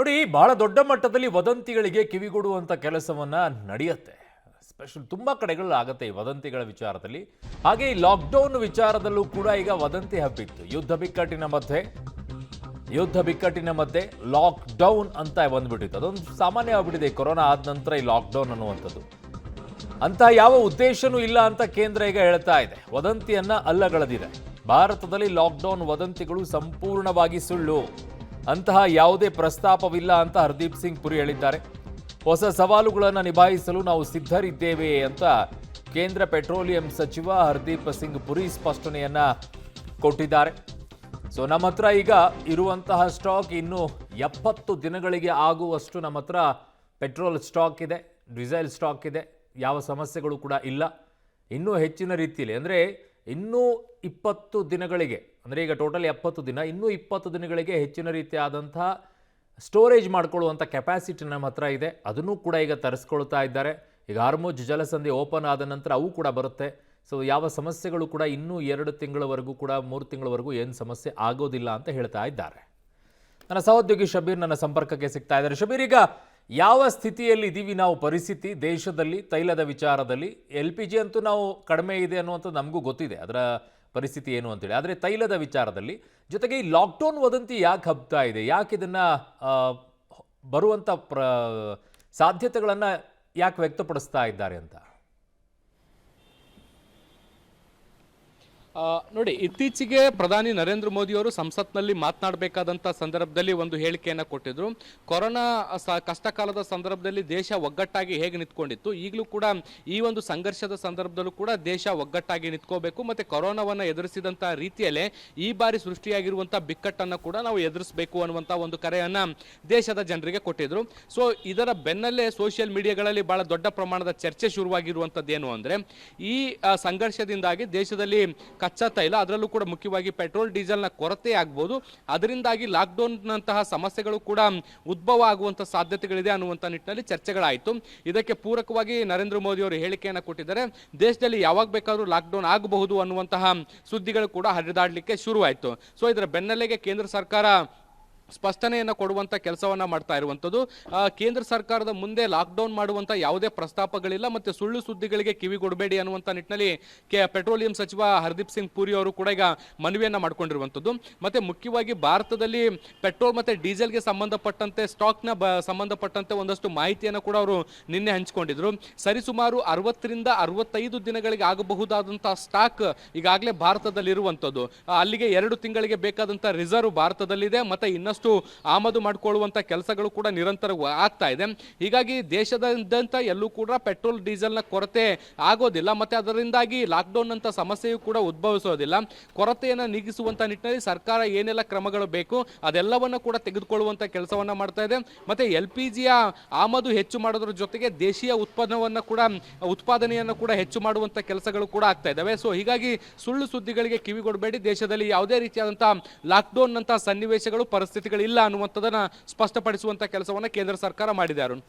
ನೋಡಿ, ಬಹಳ ದೊಡ್ಡ ಮಟ್ಟದಲ್ಲಿ ವದಂತಿಗಳಿಗೆ ಕಿವಿಗೊಡುವಂತ ಕೆಲಸವನ್ನ ನಡೆಯುತ್ತೆ. ಸ್ಪೆಷಲ್ ತುಂಬಾ ಕಡೆಗಳಲ್ಲಿ ಆಗುತ್ತೆ ಈ ವದಂತಿಗಳ ವಿಚಾರದಲ್ಲಿ. ಹಾಗೆ ಈ ಲಾಕ್ಡೌನ್ ವಿಚಾರದಲ್ಲೂ ಕೂಡ ಈಗ ವದಂತಿ ಹಬ್ಬಿತ್ತು. ಯುದ್ಧ ಬಿಕ್ಕಟ್ಟಿನ ಮಧ್ಯೆ ಲಾಕ್ಡೌನ್ ಅಂತ ಬಂದ್ಬಿಟ್ಟಿತ್ತು. ಅದೊಂದು ಸಾಮಾನ್ಯ ಆಗ್ಬಿಟ್ಟಿದೆ ಕೊರೋನಾ ಆದ ನಂತರ ಈ ಲಾಕ್ಡೌನ್ ಅನ್ನುವಂಥದ್ದು. ಅಂತ ಯಾವ ಉದ್ದೇಶನೂ ಇಲ್ಲ ಅಂತ ಕೇಂದ್ರ ಈಗ ಹೇಳ್ತಾ ಇದೆ. ವದಂತಿಯನ್ನ ಅಲ್ಲಗಳೆದಿದೆ. ಭಾರತದಲ್ಲಿ ಲಾಕ್ಡೌನ್ ವದಂತಿಗಳು ಸಂಪೂರ್ಣವಾಗಿ ಸುಳ್ಳು, ಅಂತಹ ಯಾವುದೇ ಪ್ರಸ್ತಾಪವಿಲ್ಲ ಅಂತ ಹರ್ದೀಪ್ ಸಿಂಗ್ ಪುರಿ ಹೇಳಿದ್ದಾರೆ. ಹೊಸ ಸವಾಲುಗಳನ್ನು ನಿಭಾಯಿಸಲು ನಾವು ಸಿದ್ಧರಿದ್ದೇವೆ ಅಂತ ಕೇಂದ್ರ ಪೆಟ್ರೋಲಿಯಂ ಸಚಿವ ಹರ್ದೀಪ್ ಸಿಂಗ್ ಪುರಿ ಸ್ಪಷ್ಟನೆಯನ್ನ ಕೊಟ್ಟಿದ್ದಾರೆ. ಸೊ ನಮ್ಮ ಹತ್ರ ಈಗ ಇರುವಂತಹ ಸ್ಟಾಕ್ ಇನ್ನು 70 ದಿನಗಳಿಗೆ ಆಗುವಷ್ಟು ನಮ್ಮ ಹತ್ರ ಪೆಟ್ರೋಲ್ ಸ್ಟಾಕ್ ಇದೆ, ಡೀಸೆಲ್ ಸ್ಟಾಕ್ ಇದೆ. ಯಾವ ಸಮಸ್ಯೆಗಳು ಕೂಡ ಇಲ್ಲ. ಇನ್ನೂ ಹೆಚ್ಚಿನ ರೀತಿಯಲ್ಲಿ ಅಂದರೆ ಇನ್ನೂ 20 ದಿನಗಳಿಗೆ, ಅಂದರೆ ಈಗ ಟೋಟಲ್ 70 ದಿನ, ಇನ್ನೂ 20 ದಿನಗಳಿಗೆ ಹೆಚ್ಚಿನ ರೀತಿಯಾದಂತಹ ಸ್ಟೋರೇಜ್ ಮಾಡ್ಕೊಳ್ಳುವಂಥ ಕೆಪಾಸಿಟಿ ನಮ್ಮ ಹತ್ರ ಇದೆ. ಅದನ್ನು ಕೂಡ ಈಗ ತರಿಸ್ಕೊಳ್ತಾ ಇದ್ದಾರೆ. ಈಗ ಹಾರ್ಮುಜ್ ಜಲಸಂಧಿ ಓಪನ್ ಆದ ನಂತರ ಅವು ಕೂಡ ಬರುತ್ತೆ. ಸೊ ಯಾವ ಸಮಸ್ಯೆಗಳು ಕೂಡ ಇನ್ನೂ 2 ತಿಂಗಳವರೆಗೂ ಕೂಡ 3 ತಿಂಗಳವರೆಗೂ ಏನು ಸಮಸ್ಯೆ ಆಗೋದಿಲ್ಲ ಅಂತ ಹೇಳ್ತಾ ಇದ್ದಾರೆ. ನನ್ನ ಸಹೋದ್ಯೋಗಿ ಶಬೀರ್ ನನ್ನ ಸಂಪರ್ಕಕ್ಕೆ ಸಿಗ್ತಾ ಇದ್ದಾರೆ. ಶಬೀರ್, ಈಗ ಯಾವ ಸ್ಥಿತಿಯಲ್ಲಿ ಇದ್ದೀವಿ ನಾವು ಪರಿಸ್ಥಿತಿ ದೇಶದಲ್ಲಿ ತೈಲದ ವಿಚಾರದಲ್ಲಿ? LPG ಅಂತೂ ನಾವು ಕಡಿಮೆ ಇದೆ ಅನ್ನುವಂಥದ್ದು ನಮಗೂ ಗೊತ್ತಿದೆ, ಅದರ ಪರಿಸ್ಥಿತಿ ಏನು ಅಂತೇಳಿ. ಆದರೆ ತೈಲದ ವಿಚಾರದಲ್ಲಿ ಜೊತೆಗೆ ಈ ಲಾಕ್ಡೌನ್ ವದಂತಿ ಯಾಕೆ ಹಬ್ತಾ ಇದೆ, ಯಾಕೆ ಇದನ್ನು ಬರುವಂಥ ಸಾಧ್ಯತೆಗಳನ್ನು ಯಾಕೆ ವ್ಯಕ್ತಪಡಿಸ್ತಾ ಇದ್ದಾರೆ ಅಂತ? ನೋಡಿ, ಇತ್ತೀಚೆಗೆ ಪ್ರಧಾನಿ ನರೇಂದ್ರ ಮೋದಿ ಅವರು ಸಂಸತ್ನಲ್ಲಿ ಮಾತನಾಡಬೇಕಾದಂಥ ಸಂದರ್ಭದಲ್ಲಿ ಒಂದು ಹೇಳಿಕೆಯನ್ನು ಕೊಟ್ಟಿದ್ರು. ಕೊರೋನಾ ಕಷ್ಟಕಾಲದ ಸಂದರ್ಭದಲ್ಲಿ ದೇಶ ಒಗ್ಗಟ್ಟಾಗಿ ಹೇಗೆ ನಿಂತ್ಕೊಂಡಿತ್ತು, ಈಗಲೂ ಕೂಡ ಈ ಒಂದು ಸಂಘರ್ಷದ ಸಂದರ್ಭದಲ್ಲೂ ಕೂಡ ದೇಶ ಒಗ್ಗಟ್ಟಾಗಿ ನಿಂತ್ಕೋಬೇಕು, ಮತ್ತು ಕೊರೋನಾವನ್ನು ಎದುರಿಸಿದಂಥ ರೀತಿಯಲ್ಲೇ ಈ ಬಾರಿ ಸೃಷ್ಟಿಯಾಗಿರುವಂಥ ಬಿಕ್ಕಟ್ಟನ್ನು ಕೂಡ ನಾವು ಎದುರಿಸಬೇಕು ಅನ್ನುವಂಥ ಒಂದು ಕರೆಯನ್ನು ದೇಶದ ಜನರಿಗೆ ಕೊಟ್ಟಿದ್ರು. ಸೊ ಇದರ ಬೆನ್ನಲ್ಲೇ ಸೋಷಿಯಲ್ ಮೀಡಿಯಾಗಳಲ್ಲಿ ಬಹಳ ದೊಡ್ಡ ಪ್ರಮಾಣದ ಚರ್ಚೆ ಶುರುವಾಗಿರುವಂಥದ್ದು ಏನು ಅಂದರೆ, ಈ ಸಂಘರ್ಷದಿಂದಾಗಿ ದೇಶದಲ್ಲಿ ಕಚ್ಚಾ ತೈಲ, ಅದರಲ್ಲೂ ಕೂಡ ಮುಖ್ಯವಾಗಿ ಪೆಟ್ರೋಲ್ ಡೀಸೆಲ್ನ ಕೊರತೆ ಆಗ್ಬೋದು, ಅದರಿಂದಾಗಿ ಲಾಕ್ಡೌನ್ನಂತಹ ಸಮಸ್ಯೆಗಳು ಕೂಡ ಉದ್ಭವ ಆಗುವಂಥ ಸಾಧ್ಯತೆಗಳಿದೆ ಅನ್ನುವಂಥ ನಿಟ್ಟಿನಲ್ಲಿ ಚರ್ಚೆಗಳಾಯಿತು. ಇದಕ್ಕೆ ಪೂರಕವಾಗಿ ನರೇಂದ್ರ ಮೋದಿ ಅವರು ಹೇಳಿಕೆಯನ್ನು ಕೊಟ್ಟಿದ್ದಾರೆ. ದೇಶದಲ್ಲಿ ಯಾವಾಗ ಬೇಕಾದರೂ ಲಾಕ್ಡೌನ್ ಆಗಬಹುದು ಅನ್ನುವಂತಹ ಸುದ್ದಿಗಳು ಕೂಡ ಹರಿದಾಡಲಿಕ್ಕೆ ಶುರುವಾಯಿತು. ಸೊ ಇದರ ಬೆನ್ನಲ್ಲೆಗೆ ಕೇಂದ್ರ ಸರ್ಕಾರ ಸ್ಪಷ್ಟನೆಯನ್ನು ಕೊಡುವಂಥ ಕೆಲಸವನ್ನು ಮಾಡ್ತಾ ಇರುವಂಥದ್ದು. ಕೇಂದ್ರ ಸರ್ಕಾರದ ಮುಂದೆ ಲಾಕ್ಡೌನ್ ಮಾಡುವಂಥ ಯಾವುದೇ ಪ್ರಸ್ತಾಪಗಳಿಲ್ಲ, ಮತ್ತು ಸುಳ್ಳು ಸುದ್ದಿಗಳಿಗೆ ಕಿವಿಗೊಡಬೇಡಿ ಅನ್ನುವಂಥ ನಿಟ್ಟಿನಲ್ಲಿ ಪೆಟ್ರೋಲಿಯಂ ಸಚಿವ ಹರ್ದೀಪ್ ಸಿಂಗ್ ಪುರಿ ಅವರು ಕೂಡ ಈಗ ಮನವಿಯನ್ನು ಮಾಡಿಕೊಂಡಿರುವಂಥದ್ದು. ಮತ್ತು ಮುಖ್ಯವಾಗಿ ಭಾರತದಲ್ಲಿ ಪೆಟ್ರೋಲ್ ಮತ್ತು ಡೀಸೆಲ್ಗೆ ಸಂಬಂಧಪಟ್ಟಂತೆ ಸ್ಟಾಕ್ನ ಸಂಬಂಧಪಟ್ಟಂತೆ ಒಂದಷ್ಟು ಮಾಹಿತಿಯನ್ನು ಕೂಡ ಅವರು ನಿನ್ನೆ ಹಂಚಿಕೊಂಡಿದ್ರು. ಸರಿಸುಮಾರು 60ರಿಂದ 65 ದಿನಗಳಿಗೆ ಆಗಬಹುದಾದಂಥ ಸ್ಟಾಕ್ ಈಗಾಗಲೇ ಭಾರತದಲ್ಲಿರುವಂಥದ್ದು. ಅಲ್ಲಿಗೆ 2 ತಿಂಗಳಿಗೆ ಬೇಕಾದಂಥ ರಿಸರ್ವ್ ಭಾರತದಲ್ಲಿದೆ, ಮತ್ತು ಇನ್ನಷ್ಟು ಆಮದು ಮಾಡಿಕೊಳ್ಳುವಂಥ ಕೆಲಸಗಳು ಕೂಡ ನಿರಂತರ ಆಗ್ತಾ ಇದೆ. ಹೀಗಾಗಿ ದೇಶದಾದ್ಯಂತ ಎಲ್ಲೂ ಕೂಡ ಪೆಟ್ರೋಲ್ ಡೀಸೆಲ್ನ ಕೊರತೆ ಆಗೋದಿಲ್ಲ, ಮತ್ತು ಅದರಿಂದಾಗಿ ಲಾಕ್ಡೌನ್ ಅಂತ ಸಮಸ್ಯೆಯೂ ಕೂಡ ಉದ್ಭವಿಸೋದಿಲ್ಲ. ಕೊರತೆಯನ್ನು ನೀಗಿಸುವಂಥ ನಿಟ್ಟಿನಲ್ಲಿ ಸರ್ಕಾರ ಏನೆಲ್ಲ ಕ್ರಮಗಳು ಬೇಕು ಅದೆಲ್ಲವನ್ನು ಕೂಡ ತೆಗೆದುಕೊಳ್ಳುವಂಥ ಕೆಲಸವನ್ನು ಮಾಡ್ತಾ ಇದೆ. ಮತ್ತು LPGಯ ಆಮದು ಹೆಚ್ಚು ಮಾಡೋದ್ರ ಜೊತೆಗೆ ದೇಶೀಯ ಉತ್ಪಾದನೆಯನ್ನು ಕೂಡ ಹೆಚ್ಚು ಮಾಡುವಂಥ ಕೆಲಸಗಳು ಕೂಡ ಆಗ್ತಾ ಇದ್ದಾವೆ. ಸೊ ಹೀಗಾಗಿ ಸುಳ್ಳು ಸುದ್ದಿಗಳಿಗೆ ಕಿವಿಗೊಡಬೇಡಿ, ದೇಶದಲ್ಲಿ ಯಾವುದೇ ರೀತಿಯಾದಂಥ ಲಾಕ್ಡೌನ್ ಅಂತ ಸನ್ನಿವೇಶಗಳು ಪರಿಸ್ಥಿತಿಗಳಿಲ್ಲ ಅನ್ನುವಂಥದ್ದನ್ನು ಸ್ಪಷ್ಟಪಡಿಸುವಂಥ ಕೆಲಸವನ್ನು ಕೇಂದ್ರ ಸರ್ಕಾರ ಮಾಡಿದೆ. ಅರುಣ್.